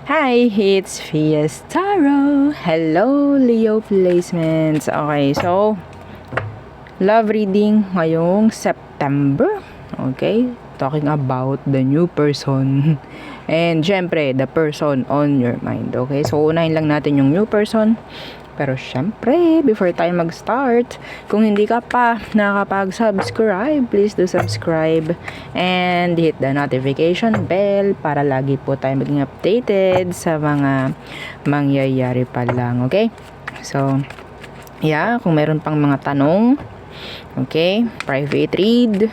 Hi, it's Fiestaro. Hello, Leo placements. Okay, so love reading ngayong September. Okay, talking about the new person. And syempre, the person on your mind. Okay, so unahin lang natin yung new person. Pero syempre, before tayo mag-start, kung hindi ka pa nakakapag-subscribe, please do subscribe and hit the notification bell para lagi po tayo maging updated sa mga mangyayari pa lang, okay? So, yeah, kung meron pang mga tanong, okay, private read,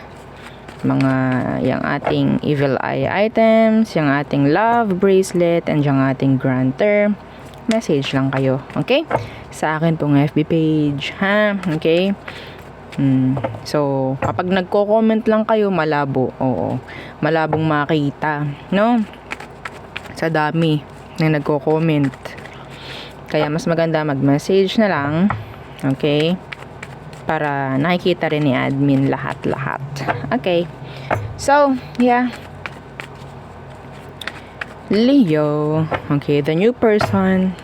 mga yung ating evil eye items, yung ating love bracelet, and yung ating granter, message lang kayo, okay? Sa akin pong FB page, ha? Okay? So, kapag nagko-comment lang kayo, malabo. Oo. Malabong makita, no? Sa dami na nagko-comment. Kaya mas maganda mag-message na lang, okay? Para nakikita rin ni admin lahat-lahat. Okay. So, yeah. Leo. Okay, the new person.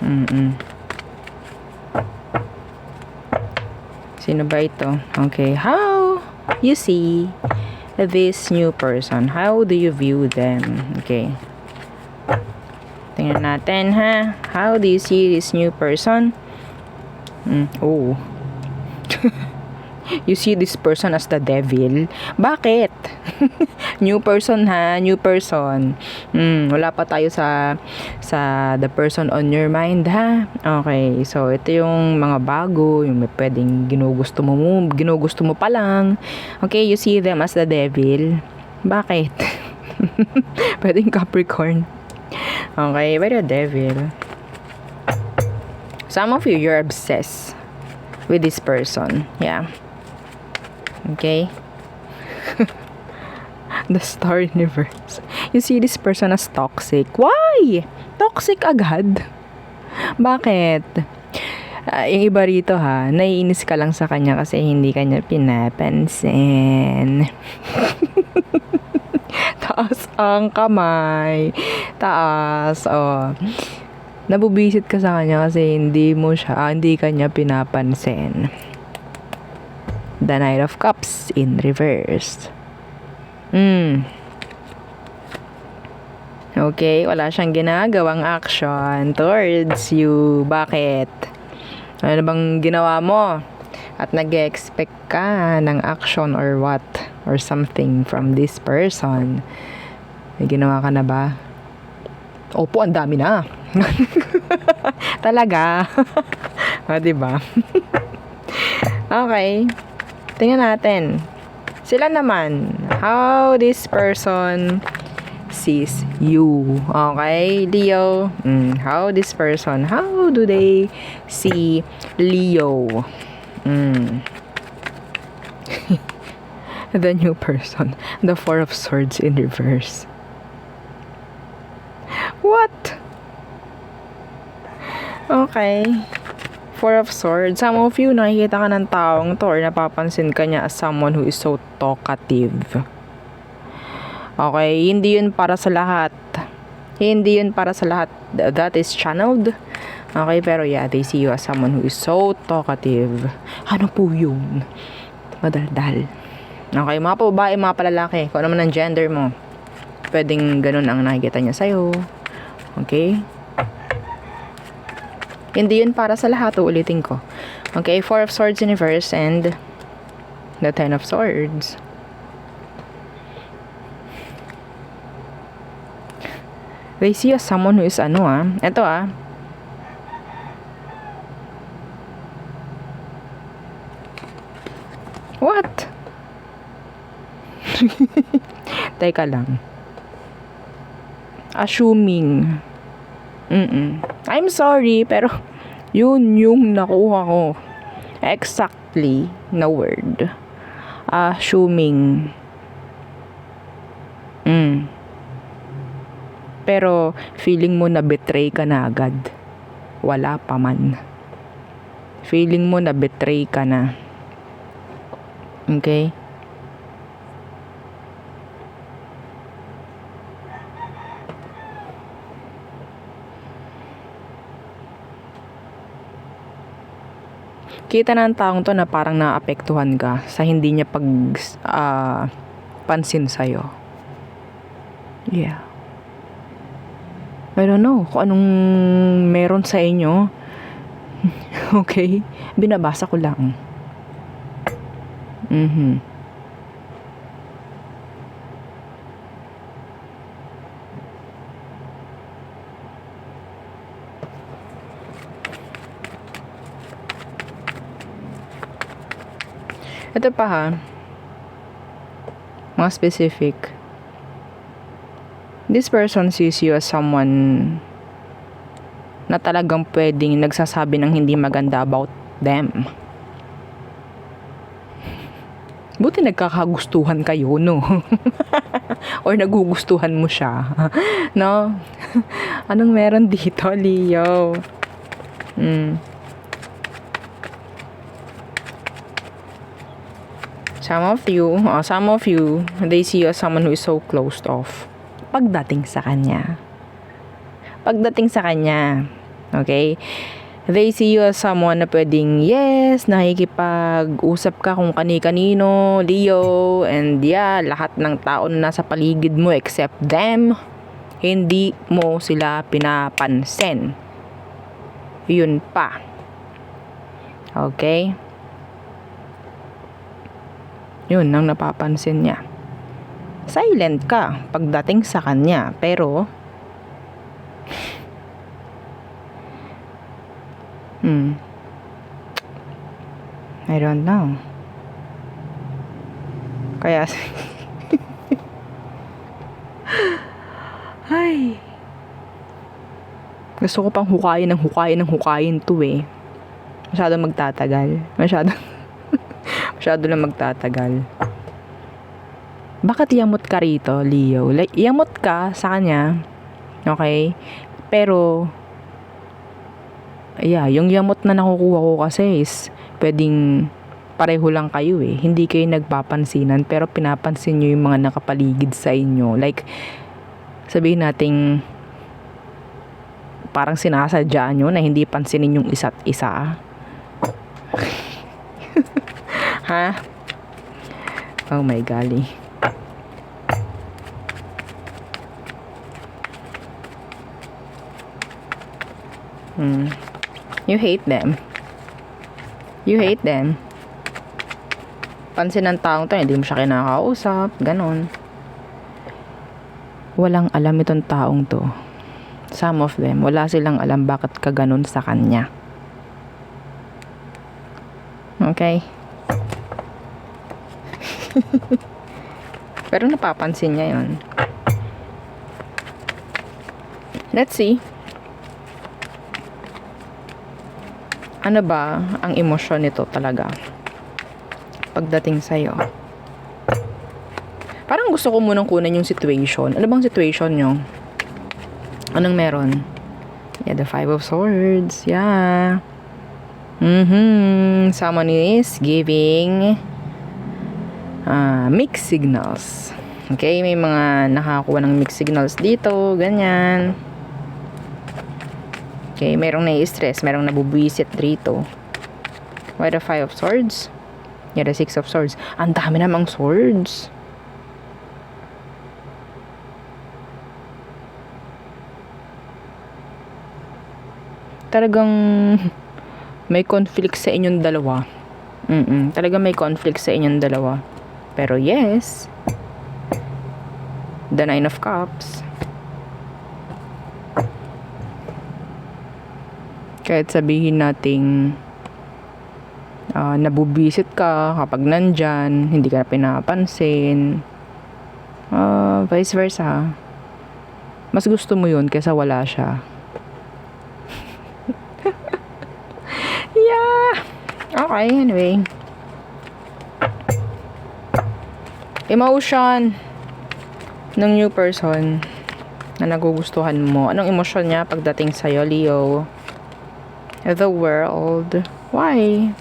Sino ba ito? Okay, how you see this new person? How do you view them? Okay. Tingnan natin, ha? How do you see this new person? Oh. You see this person as the devil? Bakit? New person, ha? New person. Wala pa tayo sa the person on your mind, ha? Okay, so ito yung mga bago, yung may pwedeng ginugusto mo pa lang. Okay, you see them as the devil. Bakit? Pwedeng Capricorn. Okay, by the devil. Some of you, you're obsessed with this person. Yeah. Okay. The star universe. You see this person as toxic. Why? Toxic agad? Bakit? Yung iba rito, ha, naiinis ka lang sa kanya kasi hindi kanya pinapansin. Taas ang kamay. Taas. Oh. Nabubisit ka sa kanya kasi hindi kanya pinapansin. The Knight of Cups in reverse. Okay, wala siyang ginagawang action towards you. Bakit? Ano bang ginawa mo? At nag-expect ka ng action or what? Or something from this person. May ginawa ka na ba? Opo, ang dami na. Talaga. Diba? Okay. Tingnan natin. Sila naman. How this person sees you. Okay, Leo. How this person, how do they see Leo? The new person. The Four of Swords in reverse. What? Okay. Four of Swords. Some of you, nakikita ka ng taong to or napapansin ka niya as someone who is so talkative. Okay, hindi yun para sa lahat. Hindi yun para sa lahat. That is channeled. Okay, pero yeah, they see you as someone who is so talkative. Ano po yun? Madaldal. Okay, mga babae, mga palalaki. Kung ano man ang gender mo, pwedeng ganun ang nakikita niya sa'yo. Okay? Hindi yun para sa lahat, uulitin ko. Okay, Four of Swords in reverse and the Ten of Swords. They see as someone who is ito What? Teka lang. Assuming. I'm sorry, pero yun yung nakuha ko. Exactly na word. Assuming. Pero feeling mo na betray ka na agad. Wala pa man. Feeling mo na betray ka na. Okay? Kita ng taong to na parang naapektuhan ka sa hindi niya pansin sa'yo. Yeah. I don't know kung anong meron sa inyo. Okay? Binabasa ko lang. Ito pa ha. Mga specific. This person sees you as someone na talagang pwedeng nagsasabi ng hindi maganda about them. Buti nagkakagustuhan kayo, no? Or nagugustuhan mo siya. No? Anong meron dito, Leo? Some of you, they see you as someone who is so closed off. Pagdating sa kanya. Okay? They see you as someone na pwedeng, yes, nakikipag-usap ka kung kani-kanino, Leo, and yeah, lahat ng tao na nasa paligid mo except them, hindi mo sila pinapansin. Yun pa. Okay? Yun ang napapansin niya. Silent ka pagdating sa kanya, pero I don't know. Kaya ay, gusto ko pang hukayin to eh. Masyadong magtatagal. Masyado lang magtatagal. Bakit yamot ka rito, Leo? Like, yamot ka sa kanya. Okay? Pero, yeah, yung yamot na nakukuha ko kasi is, pwedeng pareho lang kayo eh. Hindi kayo nagpapansinan, pero pinapansin nyo yung mga nakapaligid sa inyo. Like, sabihin nating, parang sinasadya nyo na hindi pansinin yung isa't isa. Ha? Oh my golly. You hate them. Pansin ng taong to, hindi mo siya kinakausap, ganon. Walang alam itong taong to. Some of them, wala silang alam bakit ka ganon sa kanya. Okay? Pero napapansin niya yun. Let's see. Ano ba ang emosyon nito talaga pagdating sa'yo? Parang gusto ko munang kunan yung situation. Ano bang situation nyo? Anong meron? Yeah, the 5 of Swords. Yeah. Someone is giving mixed signals. Okay, may mga nakakuha ng mixed signals dito, ganyan. Okay, merong nai-stress, merong nabubwisit dito. Why the 5 of Swords? Yeah, the 6 of Swords. Ang dami namang swords. Talagang may conflict sa inyong dalawa. Talagang may conflict sa inyong dalawa. Pero yes, the 9 of Cups. Kahit sabihin nating nabubisit ka kapag nandyan, hindi ka na pinapansin, vice versa, mas gusto mo yun kaysa wala siya. Yeah. Okay, anyway. Emotion ng new person na nagugustuhan mo. Anong emosyon niya pagdating sa'yo, Leo? The World. Why?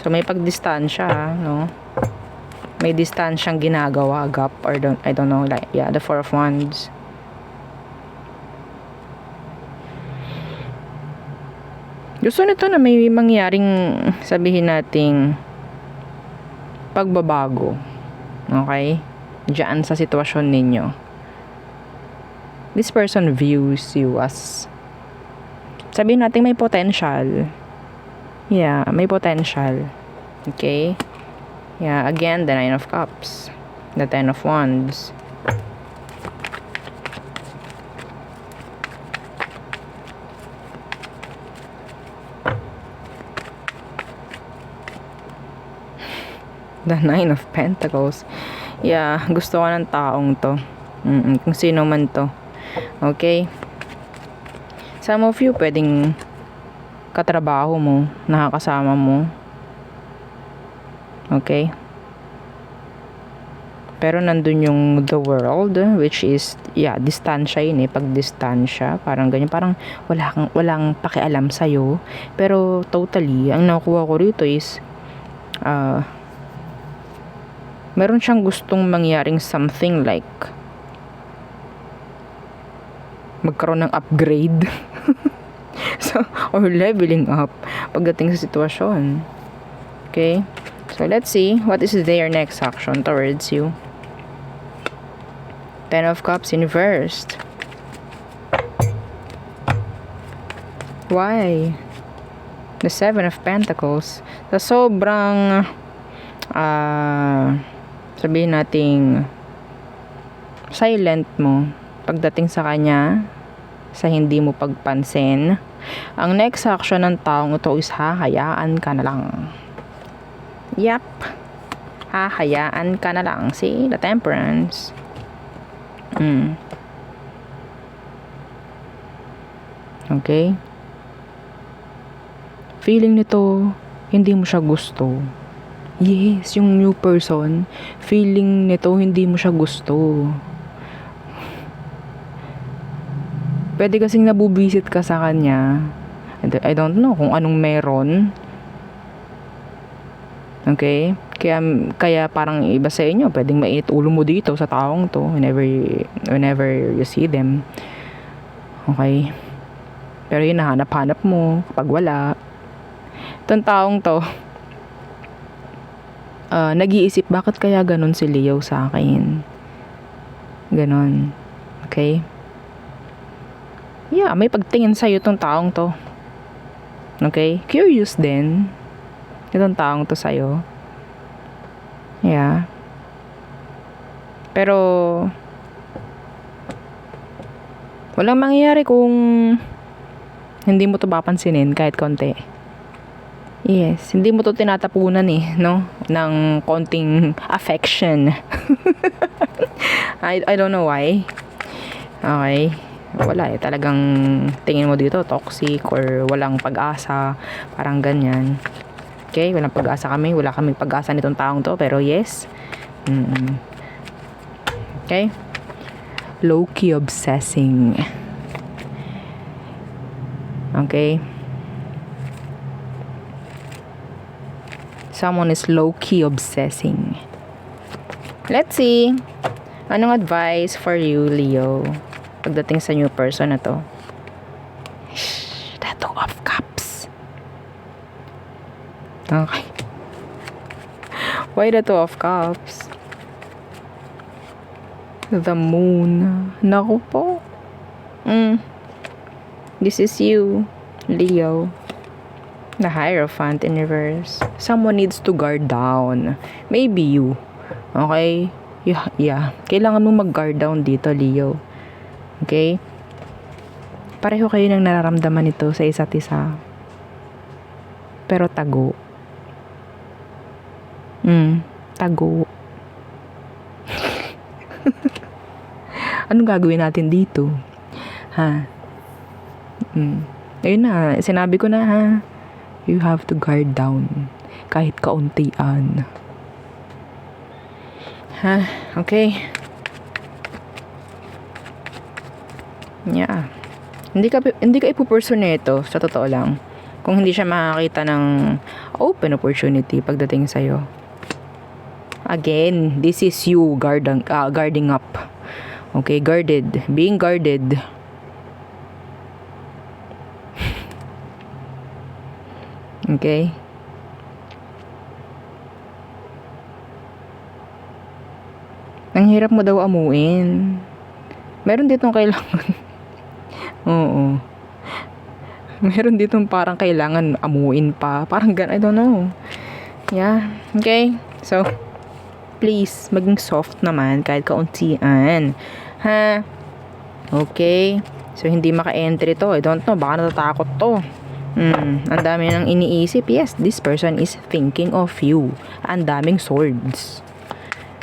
So, may pagdistansya, no? May distansyang ginagawa, gap, or I don't know, like, yeah, the 4 of Wands. Gusto nito na may mangyaring, sabihin nating pagbabago. Okay? Diyan sa sitwasyon ninyo. This person views you as, sabihin natin may potential. Yeah, may potential. Okay? Yeah, again, the 9 of Cups. The 10 of Wands. The 9 of Pentacles. Yeah, gusto ko ng taong to. Kung sino man to. Okay? Some of you, pwedeng katrabaho mo, nakakasama mo. Okay? Pero nandun yung the world, which is, yeah, distansya yun eh. Pag distansya, parang ganyan. Parang walang pakialam sa'yo. Pero totally, ang nakuha ko rito is, meron siyang gustong mangyaring something like magkaroon ng upgrade so, or leveling up pagdating sa sitwasyon. Okay? So, let's see what is their next action towards you. 10 of Cups inversed. Why? The 7 of Pentacles. Sa sobrang sabihin nating silent mo pagdating sa kanya, sa hindi mo pagpansin, ang next action ng taong ito is hahayaan ka na lang. Yep, hahayaan ka na lang. See, the Temperance. Okay, feeling nito hindi mo siya gusto. Yes, yung new person, feeling nito hindi mo siya gusto. Pwede kasing nabubisit ka sa kanya. I don't know kung anong meron. Okay? Kaya parang iba sa inyo, pwedeng mainit ulo mo dito sa taong to whenever you see them. Okay? Pero yun, nahanap-hanap mo kapag wala. Itong taong to, nag-iisip, bakit kaya ganun si Leo sa akin? Ganon. Okay? Yeah, may pagtingin sa'yo itong taong to. Okay? Curious din. Itong taong to sa'yo. Yeah. Pero, walang mangyayari kung hindi mo to papansinin kahit konti. Yes, hindi mo to tinatapunan eh, no? Ng konting affection. I don't know why. Okay. Wala eh, talagang tingin mo dito toxic or walang pag-asa, parang ganyan. Okay, walang pag-asa kami, wala kaming pag-asa nitong taong to, pero yes. Okay. Low-key obsessing. Okay. Someone is low-key obsessing. Let's see. Anong advice for you, Leo? Pagdating sa new person na to. The 2 of Cups. Okay. Why the 2 of Cups? The Moon. Naku po. This is you, Leo. The Hierophant in reverse. Someone needs to guard down. Maybe you. Okay? Yeah. Kailangan mo mag-guard down dito, Leo. Okay? Pareho kayo ng nararamdaman nito sa isa't isa. Pero tago. Tago. Anong gagawin natin dito? Ha? Ayun na, sinabi ko na ha. You have to guard down. Kahit kauntian. Ha? Okay. Yeah. Hindi ka ipupursue nito, sa totoo lang. Kung hindi siya makakita ng open opportunity pagdating sa'yo. Again, this is you guarding up. Okay, guarded. Being guarded. Okay? Ang hirap mo daw amuin. Meron ditong kailangan. Oo. Meron ditong parang kailangan amuin pa. Parang I don't know. Yeah. Okay? So, please, maging soft naman kahit kauntian. Ha? Okay? So, hindi maka-entry to. I don't know. Baka natatakot to. Ang dami nang iniisip. Yes, this person is thinking of you. Ang daming swords.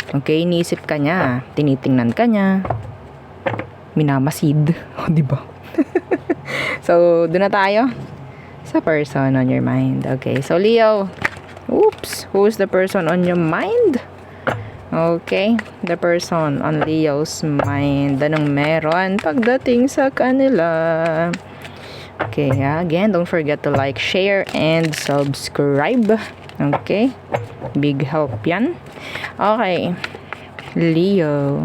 Okay, iniisip ka niya, tinitingnan ka niya, minamasid, o diba? So, doon na tayo sa person on your mind. Okay, so Leo, oops, who's the person on your mind? Okay, the person on Leo's mind, anong meron pagdating sa kanila? Okay, again, don't forget to like, share, and subscribe. Okay, big help yan. Okay, Leo,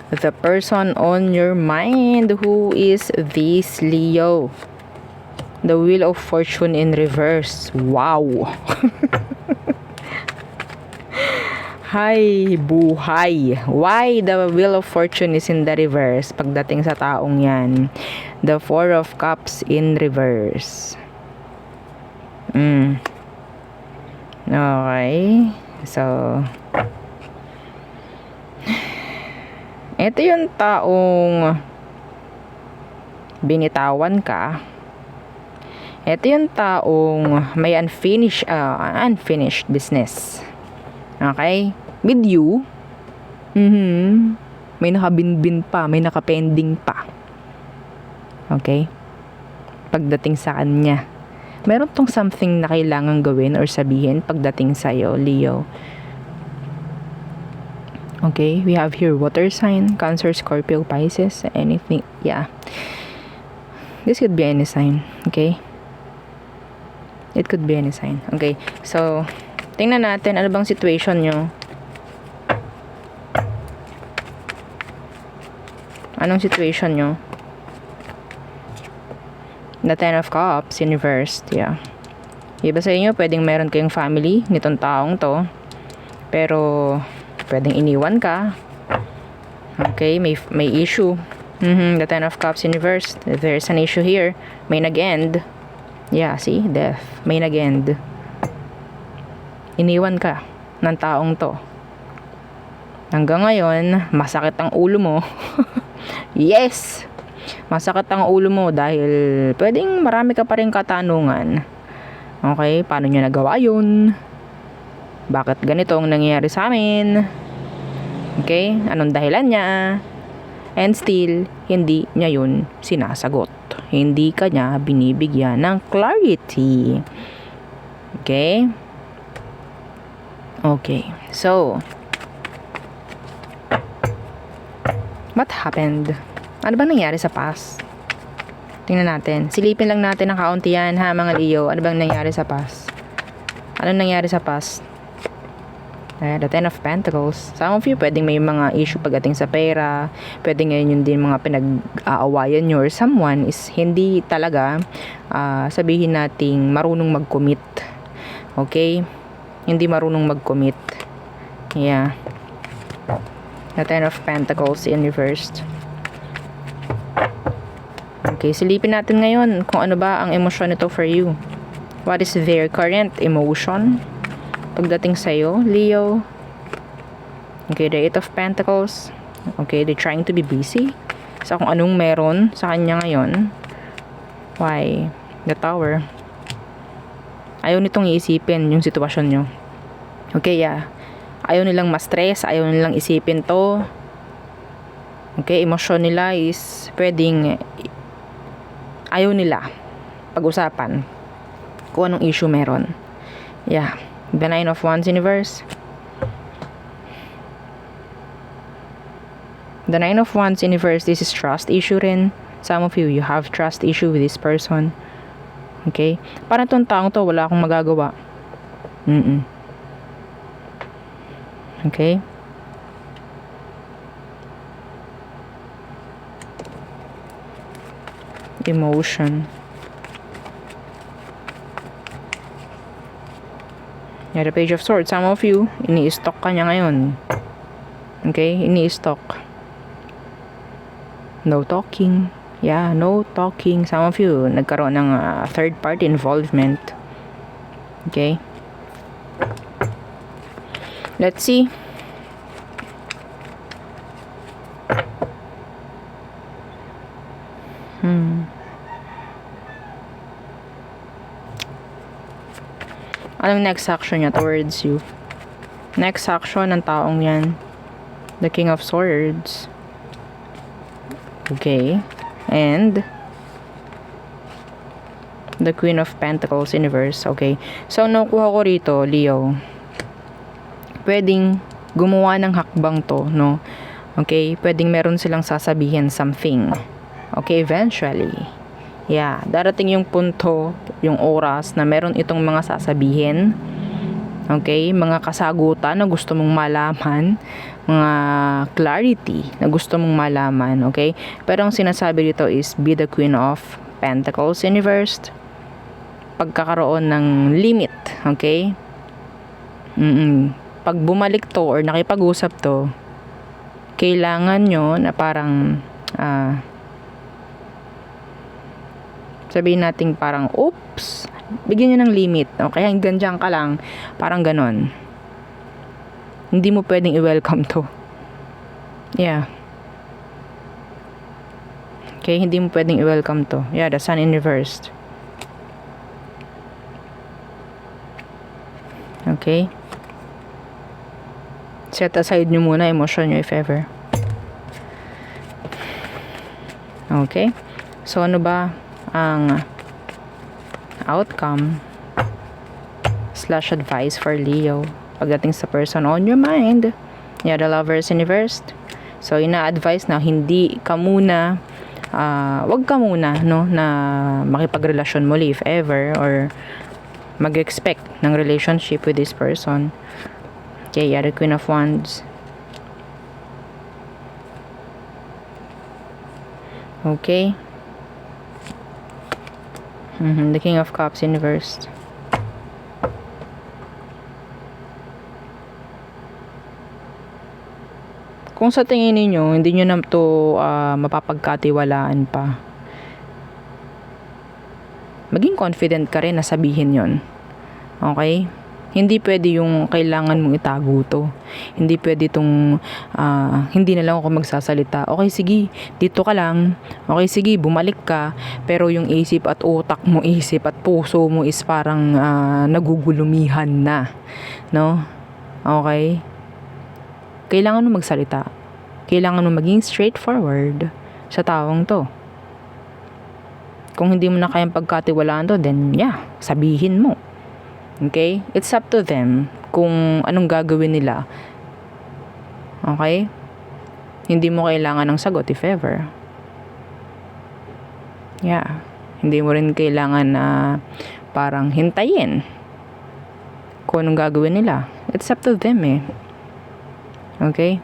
the person on your mind, who is this Leo? The Wheel of Fortune in reverse. Wow. Hi, buhay. Why the Wheel of Fortune is in the reverse pagdating sa taong yan? The Four of Cups in reverse. Okay. So, ito yung taong binitawan ka. Ito yung taong may unfinished business. Okay? With you, may nakabinbin pa, may nakapending pa. Okay? Pagdating sa kanya, meron tong something na kailangan gawin or sabihin pagdating sa'yo, Leo. Okay, we have here water sign, Cancer, Scorpio, Pisces, anything. Yeah. This could be any sign. Okay? It could be any sign. Okay, so, tingnan natin, ano bang situation nyo? Anong situation nyo? The Ten of Cups in reversed, yeah. Iba sa inyo, pwedeng meron kayong family nitong taong to. Pero, pwedeng iniwan ka. Okay, may issue. The Ten of Cups in reversed. There's an issue here. May nag-end. Yeah, see? Death. May nag-end. Iniwan ka ng taong to. Hanggang ngayon, masakit ang ulo mo. Yes! Masakit ang ulo mo dahil pwedeng marami ka pa rin katanungan. Okay, paano niya nagawa yun? Bakit ganito ang nangyayari sa amin? Okay, anong dahilan niya? And still, hindi niya yun sinasagot. Hindi ka niya binibigyan ng clarity. Okay? Okay, so, what happened? Ano bang nangyari sa past? Tingnan natin. Silipin lang natin ng kaunti yan, ha, mga Leo. Ano bang nangyari sa past? Ano nangyari sa past? The Ten of Pentacles. Some of you, pwedeng may mga issue pagdating sa pera. Pwedeng ngayon yun din mga pinag-aawayan nyo. Or someone is hindi talaga, sabihin nating marunong mag-commit. Okay? Hindi marunong mag-commit. Yeah. The Ten of Pentacles in reversed. Okay, silipin natin ngayon kung ano ba ang emosyon nito for you. What is their current emotion pagdating sa'yo, Leo? Okay, the Eight of Pentacles. Okay, they're trying to be busy sa kung anong meron sa kanya ngayon. Why? The Tower. Ayaw nitong iisipin yung sitwasyon nyo. Okay, yeah. Ayaw nilang ma-stress, ayaw nilang isipin to. Okay, emosyon nila is pwedeng ayaw nila pag-usapan kung anong issue meron. Yeah. The Nine of Wands in reverse. The Nine of Wands in reverse, this is trust issue rin. Some of you have trust issue with this person. Okay? Parang tong taong to, wala akong magagawa. Okay? Emotion. Yeah, the Page of Swords. Some of you, ini-stock ka niya ngayon. Okay? Ini-stock. No talking. Yeah, no talking. Some of you, nagkaroon ng third party involvement. Okay? Let's see. Anong next action niya towards you? Next action ng taong yan. The King of Swords. Okay. And the Queen of Pentacles Universe. Okay. So, nakuha ko rito, Leo. Pwedeng gumawa ng hakbang to, no? Okay. Pwedeng meron silang sasabihin something. Okay, eventually. Yeah, darating yung punto, yung oras na meron itong mga sasabihin. Okay, mga kasagutan na gusto mong malaman, mga clarity na gusto mong malaman, okay? Pero ang sinasabi dito is be the Queen of Pentacles Universe. Pagkakaroon ng limit, okay? Pag bumalik to or nakipag-usap to, kailangan nyo na parang sabihin natin parang, oops, bigyan nyo ng limit. Okay, hanggang dyan ka lang. Parang ganon. Hindi mo pwedeng i-welcome to. Yeah. Okay, hindi mo pwedeng i-welcome to. Yeah, the Sun in reversed. Okay. Set aside nyo muna emotion nyo if ever. Okay. So, ano ba ang outcome / advice for Leo pagdating sa person on your mind? Yeah, the Lovers Universe. So, ina-advise na hindi ka muna wag ka muna, no, na makipagrelasyon muli if ever, or mag-expect ng relationship with this person. Okay, yeah, the Queen of Wands. Okay. The King of Cups Universe. Kung sa tingin niyo hindi nyo na to mapapagkatiwalaan pa, maging confident ka rin na sabihin yon. Okay? Hindi pwede yung kailangan mong itago to. Hindi pwede itong hindi na lang ako magsasalita. Okay, sige, dito ka lang. Okay, sige, bumalik ka. Pero yung isip at utak mo, isip at puso mo is parang nagugulumihan na. No? Okay? Kailangan mo magsalita. Kailangan mo maging straightforward sa taong to. Kung hindi mo na kayang pagkatiwalaan to, then yeah, sabihin mo. Okay? It's up to them kung anong gagawin nila. Okay? Hindi mo kailangan ng sagot if ever. Yeah. Hindi mo rin kailangan na parang hintayin kung anong gagawin nila. It's up to them eh. Okay?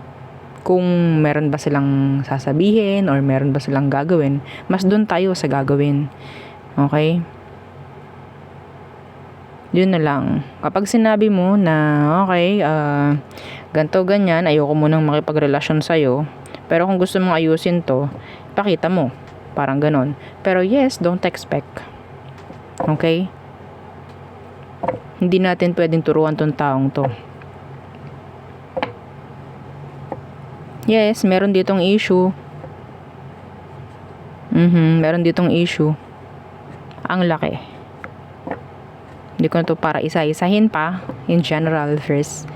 Kung meron ba silang sasabihin or meron ba silang gagawin, mas doon tayo sa gagawin. Okay? Yun na lang. Kapag sinabi mo na, okay, ganto ganyan, ayoko munang makipagrelasyon sa'yo, pero kung gusto mong ayusin to, pakita mo. Parang ganon. Pero yes, don't expect. Okay? Hindi natin pwedeng turuan tong taong to. Yes, meron ditong issue. Meron ditong issue. Ang laki. Hindi ko na to para isa-isahin pa. In general, there's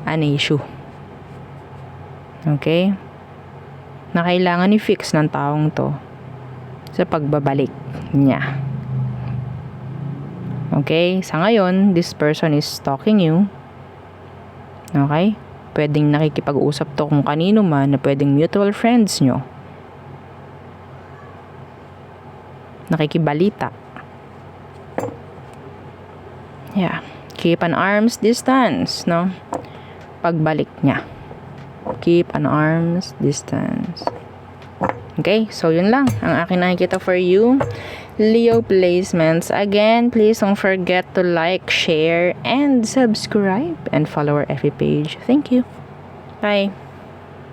an issue. Okay? Na kailangan i-fix ng taong to sa pagbabalik niya. Okay? Sa ngayon, this person is stalking you. Okay? Pwedeng nakikipag-usap to kung kanino man na pwedeng mutual friends nyo. Nakikibalita. Yeah. Keep an arm's distance, no? Pagbalik niya. Keep an arm's distance. Okay? So, yun lang ang akin nakikita for you. Leo placements. Again, please don't forget to like, share, and subscribe, and follow our FB page. Thank you. Bye.